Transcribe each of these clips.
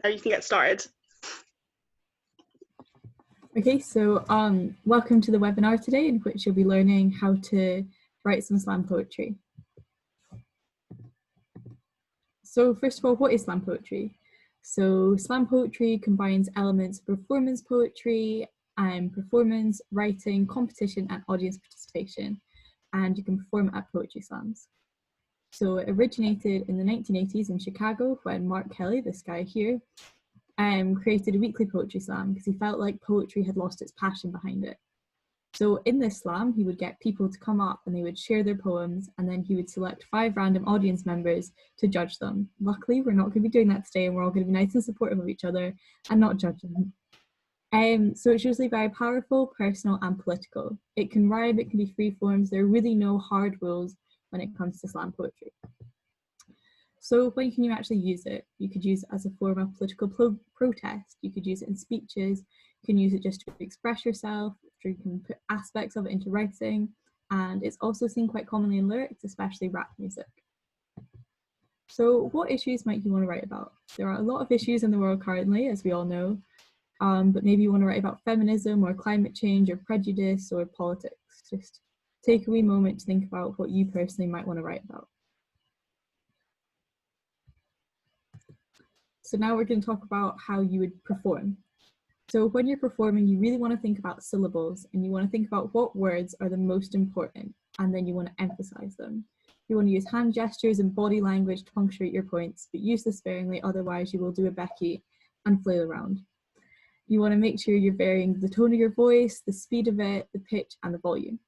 Now you can get started. Okay, so welcome to the webinar today, in which you'll be learning how to write some slam poetry. So first of all, what is slam poetry? So slam poetry combines elements of performance poetry, performance, writing, competition, and audience participation, and you can perform at poetry slams. So it originated in the 1980s in Chicago when Mark Kelly, this guy here, created a weekly poetry slam because he felt like poetry had lost its passion behind it. So in this slam, he would get people to come up and they would share their poems, and then he would select 5 random audience members to judge them. Luckily, we're not going to be doing that today, and we're all going to be nice and supportive of each other and not judge them. So it's usually very powerful, personal, and political. It can rhyme, it can be free forms. There are really no hard rules when it comes to slam poetry. So when can you actually use it? You could use it as a form of political protest. You could use it in speeches. You can use it just to express yourself. You can put aspects of it into writing. And it's also seen quite commonly in lyrics, especially rap music. So what issues might you want to write about? There are a lot of issues in the world currently, as we all know. But maybe you want to write about feminism or climate change or prejudice or politics. Just take a wee moment to think about what you personally might want to write about. So now we're going to talk about how you would perform. So when you're performing, you really want to think about syllables, and you want to think about what words are the most important, and then you want to emphasize them. You want to use hand gestures and body language to punctuate your points, but use this sparingly, otherwise you will do a Beccie and flail around. You want to make sure you're varying the tone of your voice, the speed of it, the pitch, and the volume.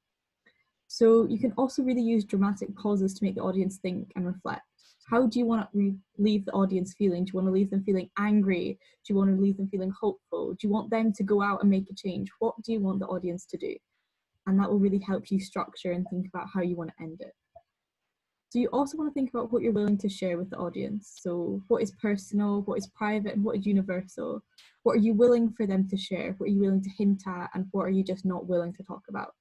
So you can also really use dramatic pauses to make the audience think and reflect. How do you want to leave the audience feeling? Do you want to leave them feeling angry? Do you want to leave them feeling hopeful? Do you want them to go out and make a change? What do you want the audience to do? And that will really help you structure and think about how you want to end it. So you also want to think about what you're willing to share with the audience. So what is personal, what is private, and what is universal? What are you willing for them to share? What are you willing to hint at? And what are you just not willing to talk about?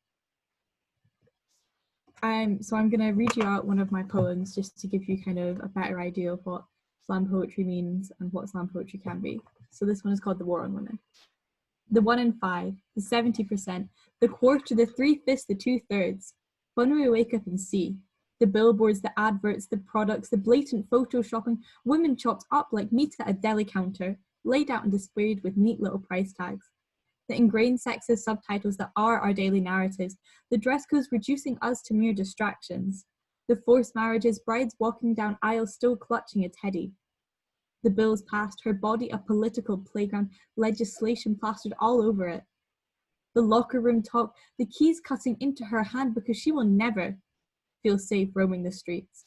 So I'm going to read you out one of my poems just to give you kind of a better idea of what slam poetry means and what slam poetry can be. So this one is called The War on Women. The 1 in 5, the 70%, the quarter, the 3/5, the 2/3. When we wake up and see the billboards, the adverts, the products, the blatant photoshopping, women chopped up like meat at a deli counter, laid out and displayed with neat little price tags. The ingrained sexist subtitles that are our daily narratives, the dress codes reducing us to mere distractions, the forced marriages, brides walking down aisles still clutching a teddy. The bills passed, her body a political playground, legislation plastered all over it. The locker room talk, the keys cutting into her hand because she will never feel safe roaming the streets.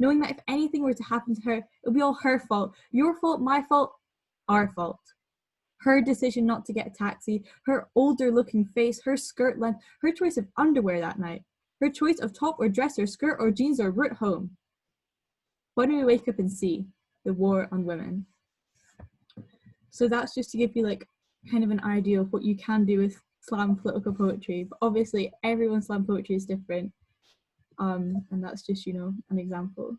Knowing that if anything were to happen to her, it would be all her fault, your fault, my fault, our fault. Her decision not to get a taxi, her older looking face, her skirt length, her choice of underwear that night, her choice of top or dress or skirt or jeans or route home. When we wake up and see the war on women. So that's just to give you like kind of an idea of what you can do with slam political poetry, but obviously everyone's slam poetry is different, and that's just, you know, an example.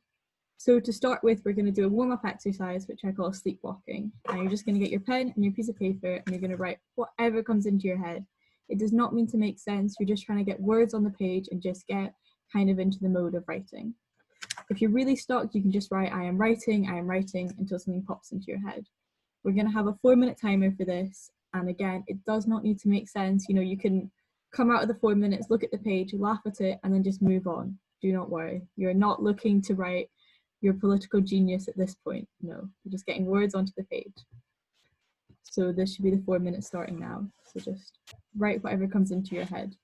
So to start with, we're going to do a warm-up exercise, which I call sleepwalking. And you're just going to get your pen and your piece of paper, and you're going to write whatever comes into your head. It does not mean to make sense. You're just trying to get words on the page and just get kind of into the mode of writing. If you're really stuck, you can just write, I am writing, until something pops into your head. We're going to have a 4-minute timer for this. And again, it does not need to make sense. You know, you can come out of the 4 minutes, look at the page, laugh at it, and then just move on. Do not worry. You're not looking to write your political genius at this point. No, you're just getting words onto the page. So this should be the 4 minutes starting now. So just write whatever comes into your head.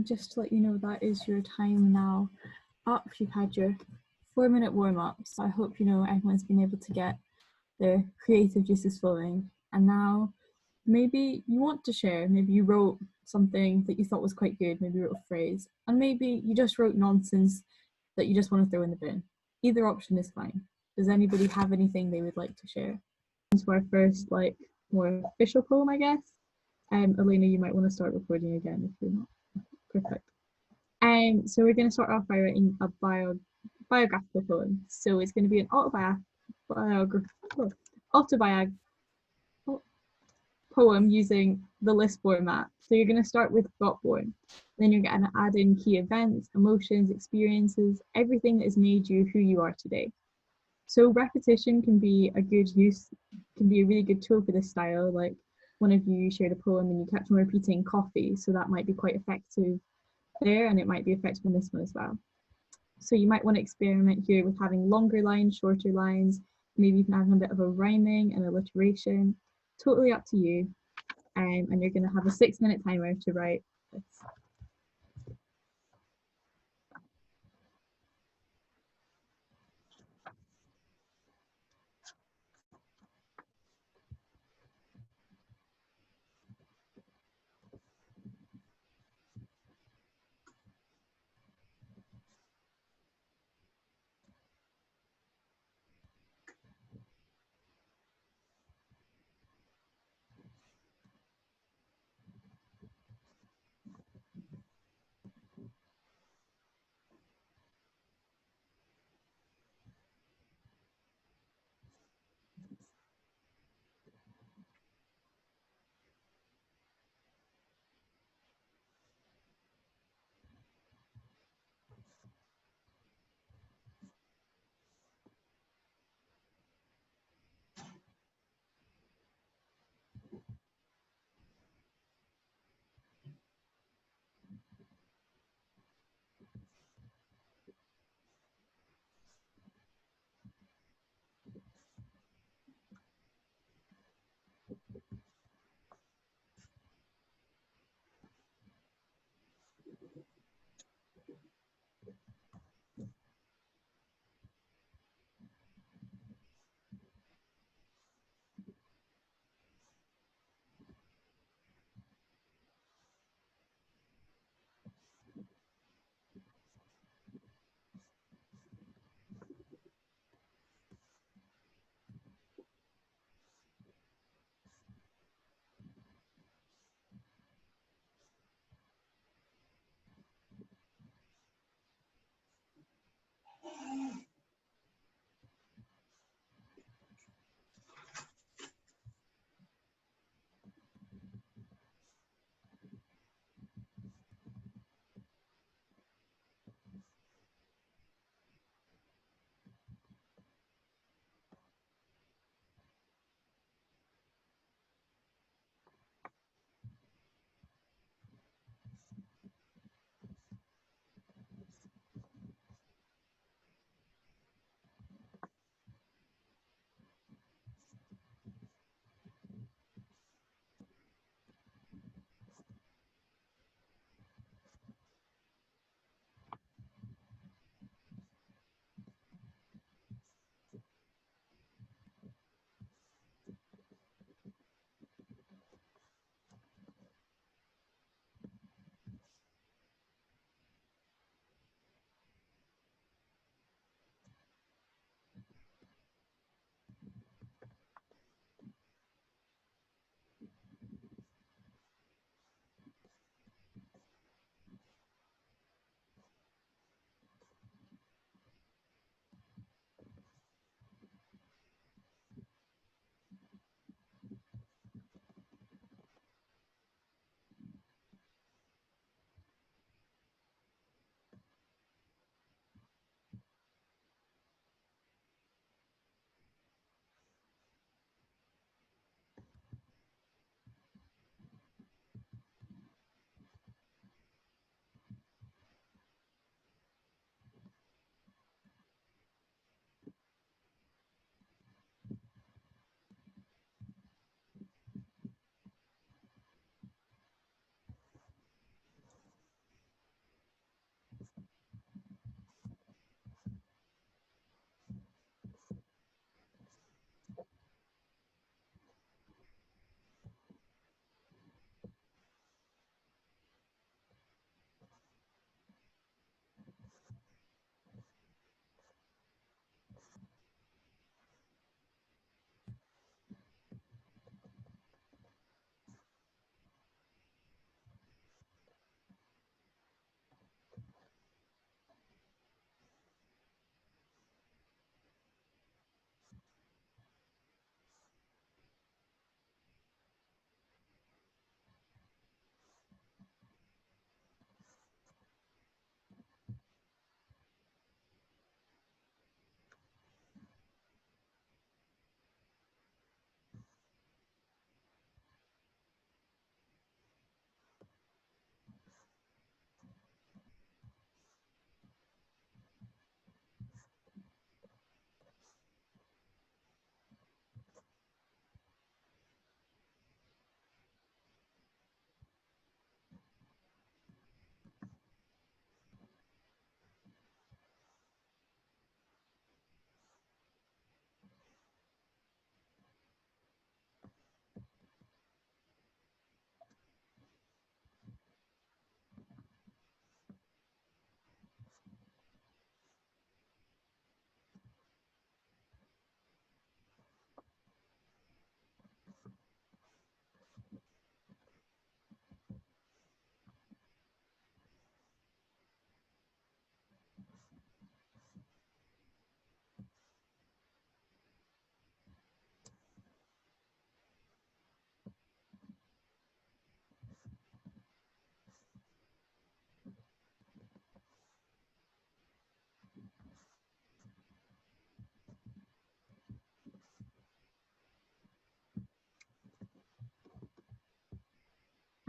Just to let you know, that is your time now up. You've had your 4 minute warm up. So I hope everyone's been able to get their creative juices flowing. And now maybe you want to share. Maybe you wrote something that you thought was quite good. Maybe you wrote a phrase. And maybe you just wrote nonsense that you just want to throw in the bin. Either option is fine. Does anybody have anything they would like to share? To our first, like, more official poem, I guess. Elena, you might want to start recording again if you're not. Perfect. So we're going to start off by writing a biographical poem. So it's going to be an autobiographical poem using the list format. So you're going to start with got born. Then you're going to add in key events, emotions, experiences, everything that has made you who you are today. So repetition can be a really good tool for this style. Like one of you shared a poem and you kept on repeating coffee, so that might be quite effective there, and it might be effective in this one as well. So you might want to experiment here with having longer lines, shorter lines, maybe even having a bit of a rhyming and alliteration. Totally up to you. And you're going to have a 6 minute timer to write this.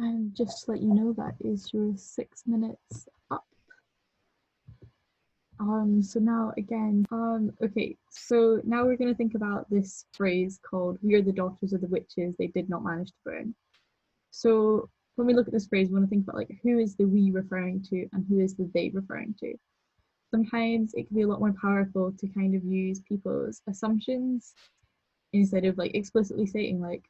And just to let you know, that is your 6 minutes up. So now again, okay, so now we're gonna think about this phrase called "We are the daughters of the witches they did not manage to burn." So when we look at this phrase, we want to think about like who is the we referring to and who is the they referring to. Sometimes it can be a lot more powerful to kind of use people's assumptions instead of like explicitly stating like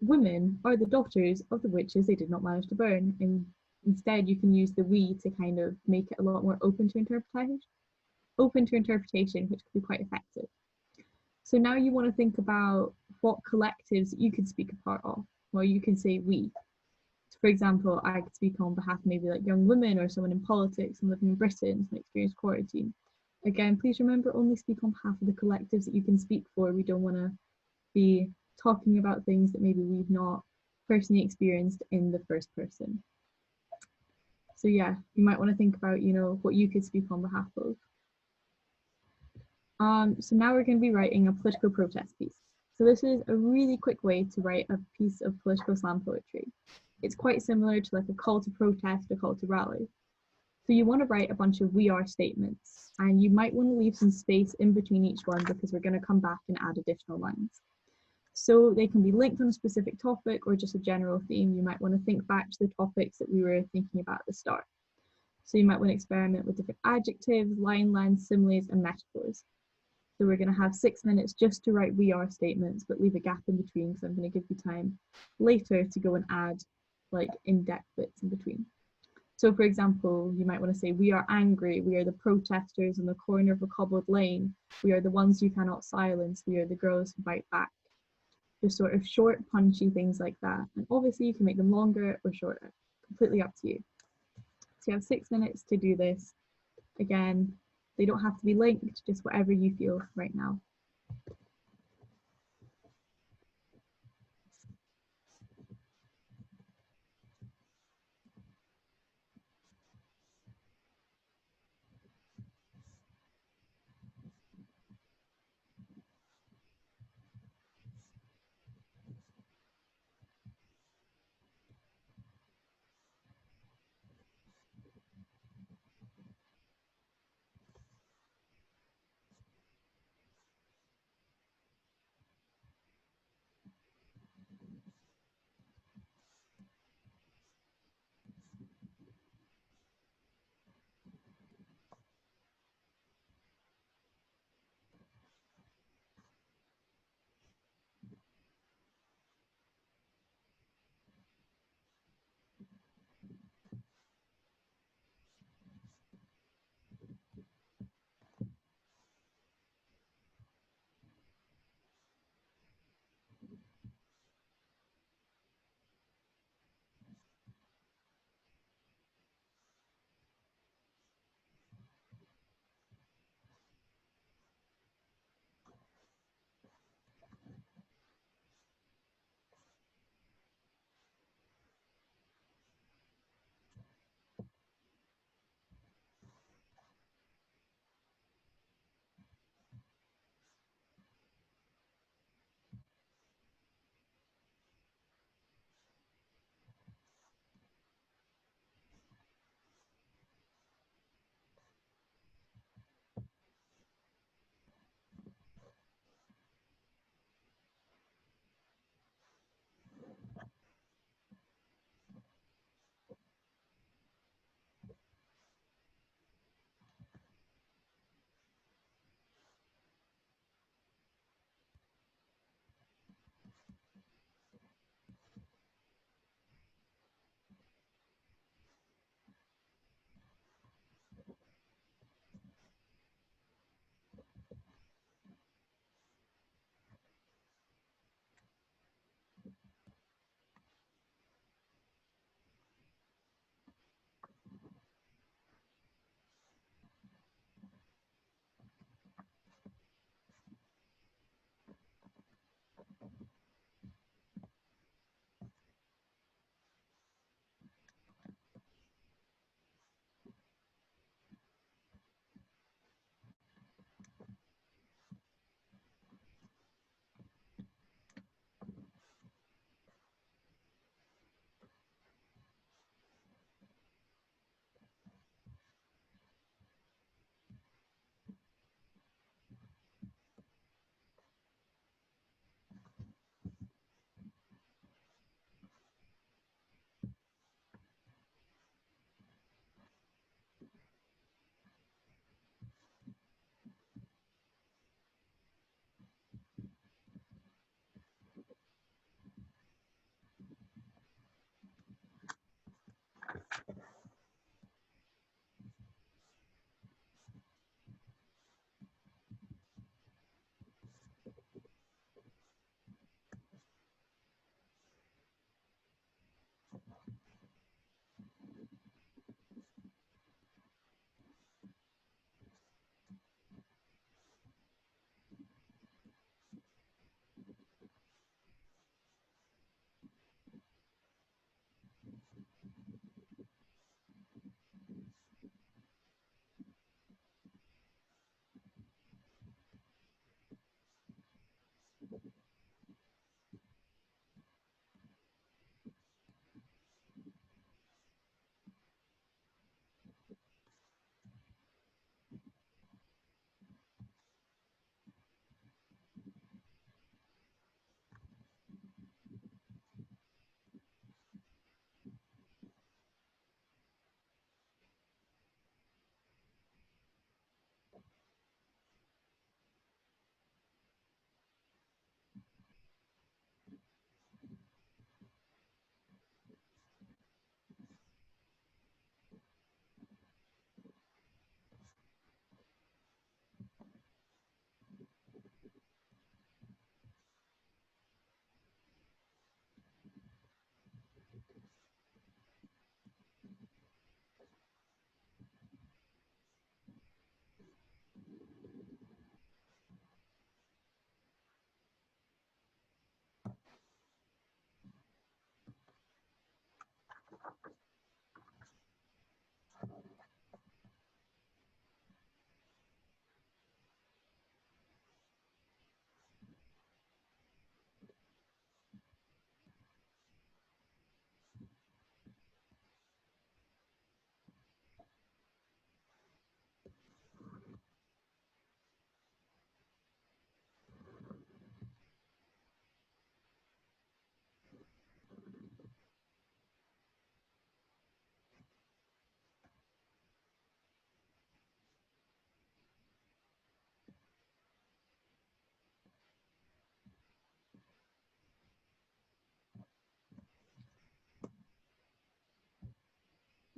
women are the daughters of the witches they did not manage to burn, and instead you can use the we to kind of make it a lot more open to interpretation, which could be quite effective. So now you want to think about what collectives you could speak a part of. Well, you can say we. For example, I could speak on behalf of maybe like young women or someone in politics and living in Britain, some experienced quarantine. Again, please remember only speak on behalf of the collectives that you can speak for. We don't want to be talking about things that maybe we've not personally experienced in the first person. So yeah, you might want to think about, what you could speak on behalf of. So now we're going to be writing a political protest piece. So this is a really quick way to write a piece of political slam poetry. It's quite similar to like a call to protest, a call to rally. So you want to write a bunch of we are statements, and you might want to leave some space in between each one because we're going to come back and add additional lines. So they can be linked on a specific topic or just a general theme. You might want to think back to the topics that we were thinking about at the start. So you might want to experiment with different adjectives, line lengths, similes, and metaphors. So we're going to have 6 minutes just to write we are statements, but leave a gap in between because I'm going to give you time later to go and add like in-depth bits in between. So for example, you might want to say, we are angry, we are the protesters in the corner of a cobbled lane, we are the ones you cannot silence, we are the girls who fight back. Just sort of short, punchy things like that. And obviously you can make them longer or shorter, completely up to you. So you have 6 minutes to do this. Again, they don't have to be linked, just whatever you feel right now.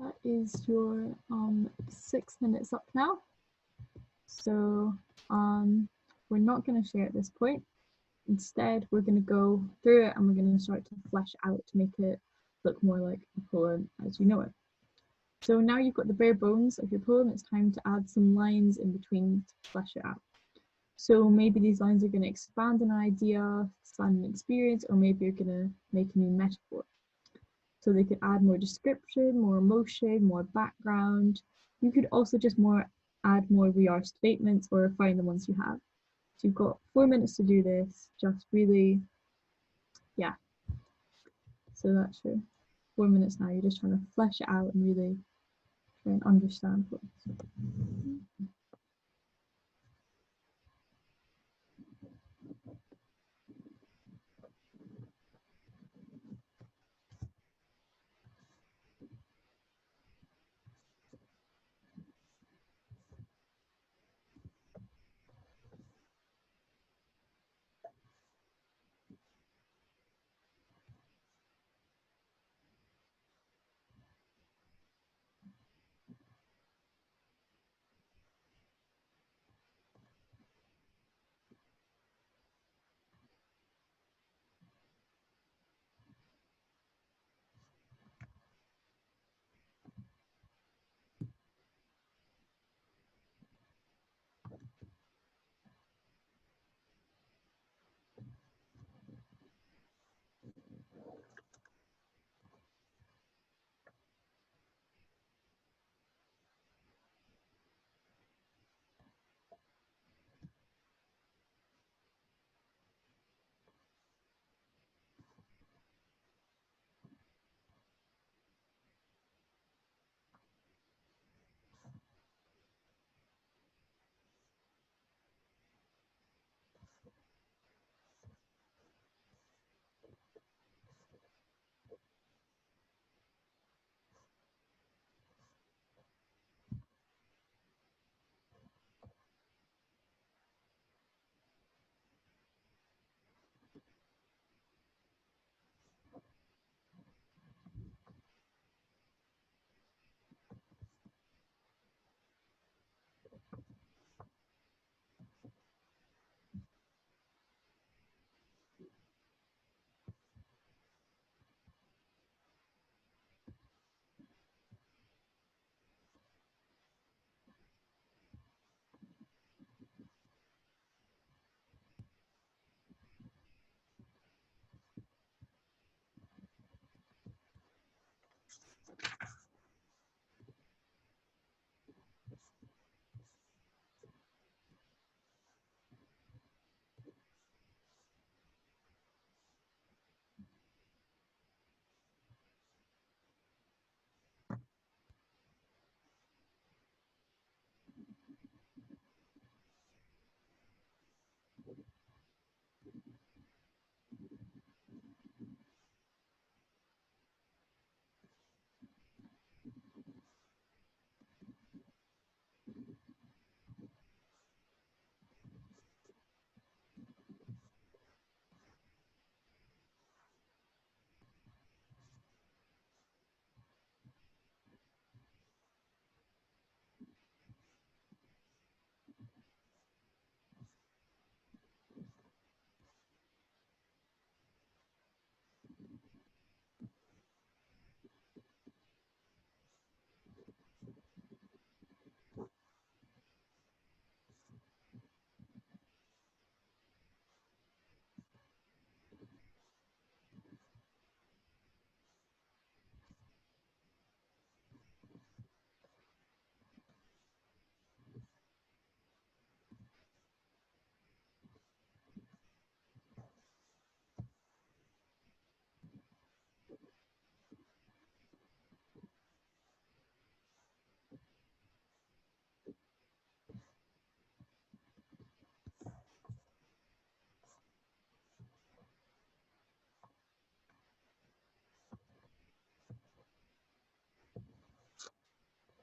That is your 6 minutes up now. So we're not going to share at this point. Instead, we're going to go through it and we're going to start to flesh out to make it look more like a poem as you know it. So now you've got the bare bones of your poem, it's time to add some lines in between to flesh it out. So maybe these lines are going to expand an idea, expand an experience, or maybe you're going to make a new metaphor. So they could add more description, more emotion, more background. You could also just add more we are statements or refine the ones you have. So you've got 4 minutes to do this, just really, yeah. So that's your 4 minutes now. You're just trying to flesh it out and really try and understand what.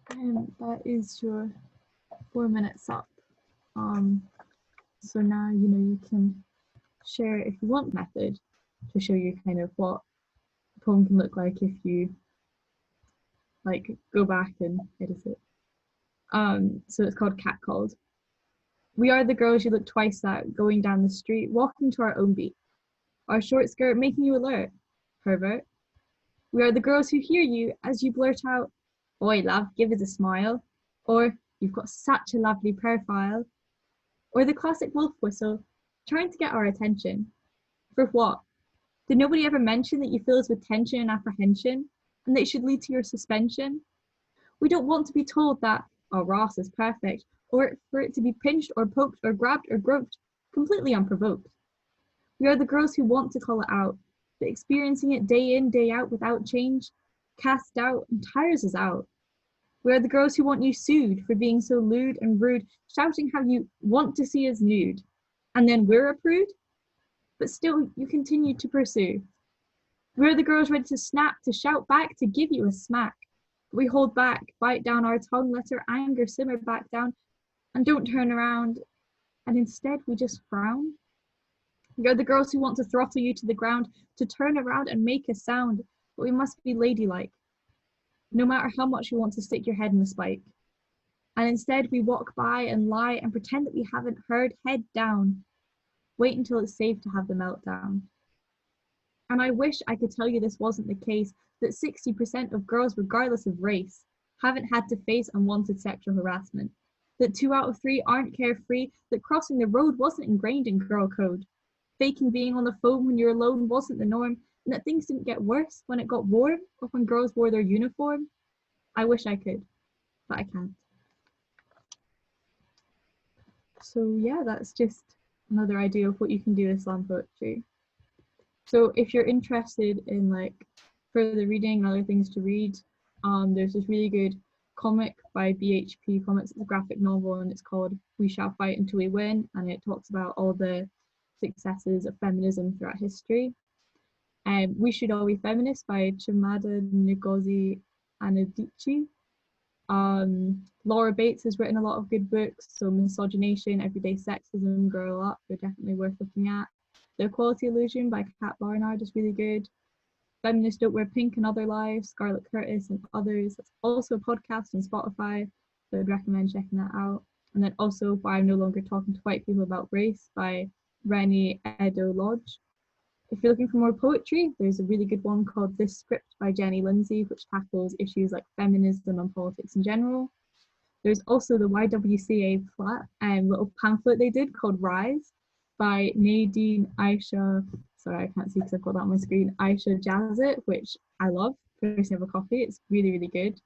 And that is your 4 minutes up. So now you can share if you want method to show you kind of what a poem can look like if you like go back and edit it. So it's called Catcalled. We are the girls you look twice at going down the street, walking to our own beat. Our short skirt making you alert, pervert. We are the girls who hear you as you blurt out, "Oi, love, give us a smile," or "You've got such a lovely profile," or the classic wolf whistle, trying to get our attention. For what? Did nobody ever mention that you fill us with tension and apprehension, and that it should lead to your suspension? We don't want to be told that our Ross is perfect, or for it to be pinched or poked or grabbed or groped, completely unprovoked. We are the girls who want to call it out, but experiencing it day in, day out without change, casts doubt and tires us out. We are the girls who want you sued for being so lewd and rude, shouting how you want to see us nude. And then we're a prude? But still you continue to pursue. We are the girls ready to snap, to shout back, to give you a smack. But we hold back, bite down our tongue, let our anger simmer back down, and don't turn around, and instead we just frown. We are the girls who want to throttle you to the ground, to turn around and make a sound, but we must be ladylike, no matter how much you want to stick your head in the spike. And instead we walk by and lie and pretend that we haven't heard, head down. Wait until it's safe to have the meltdown. And I wish I could tell you this wasn't the case, that 60% of girls, regardless of race, haven't had to face unwanted sexual harassment, that 2 out of 3 aren't carefree, that crossing the road wasn't ingrained in girl code, faking being on the phone when you're alone wasn't the norm, and that things didn't get worse when it got warm or when girls wore their uniform. I wish I could, but I can't. So yeah, that's just another idea of what you can do with slam poetry. So if you're interested in like further reading and other things to read, there's this really good comic by BHP Comics. It's a graphic novel and it's called We Shall Fight Until We Win, and it talks about all the successes of feminism throughout history. We Should All Be Feminists by Chimamanda Ngozi Adichie. Laura Bates has written a lot of good books, so Misogynation, Everyday Sexism, Grow Up, they're definitely worth looking at. The Equality Illusion by Kat Barnard is really good. Feminists Don't Wear Pink and Other Lives, Scarlett Curtis and others. That's also a podcast on Spotify, so I'd recommend checking that out. And then also Why I'm No Longer Talking to White People About Race by Rennie Edo Lodge. If you're looking for more poetry, there's a really good one called This Script by Jenny Lindsay, which tackles issues like feminism and politics in general. There's also the YWCA little pamphlet they did called Rise by Nadine Aisha, sorry, I can't see because I've got that on my screen, Aisha Jazzit, which I love. First have a copy, it's really, really good.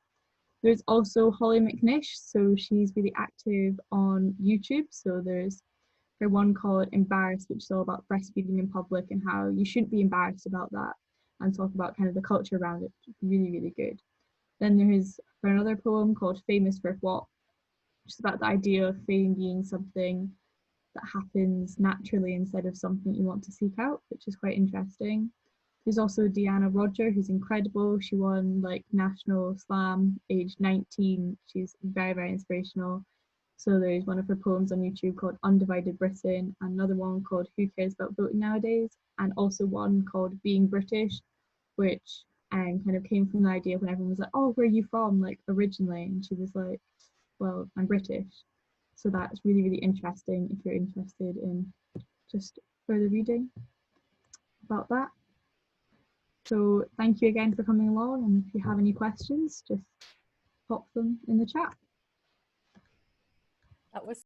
There's also Holly McNish, so she's really active on YouTube. So there's her one called Embarrassed, which is all about breastfeeding in public and how you shouldn't be embarrassed about that, and talk about kind of the culture around it. Really, really good. Then there's her another poem called Famous for What, which is about the idea of fame being something that happens naturally instead of something you want to seek out, which is quite interesting. There's also Deanna Roger, who's incredible. She won like National Slam aged 19. She's very, very inspirational. So there's one of her poems on YouTube called Undivided Britain, and another one called Who Cares About Voting Nowadays, and also one called Being British, which kind of came from the idea when everyone was like, oh, where are you from, like originally? And she was like, well, I'm British. So that's really, really interesting if you're interested in just further reading about that. So thank you again for coming along, and if you have any questions, just pop them in the chat. That was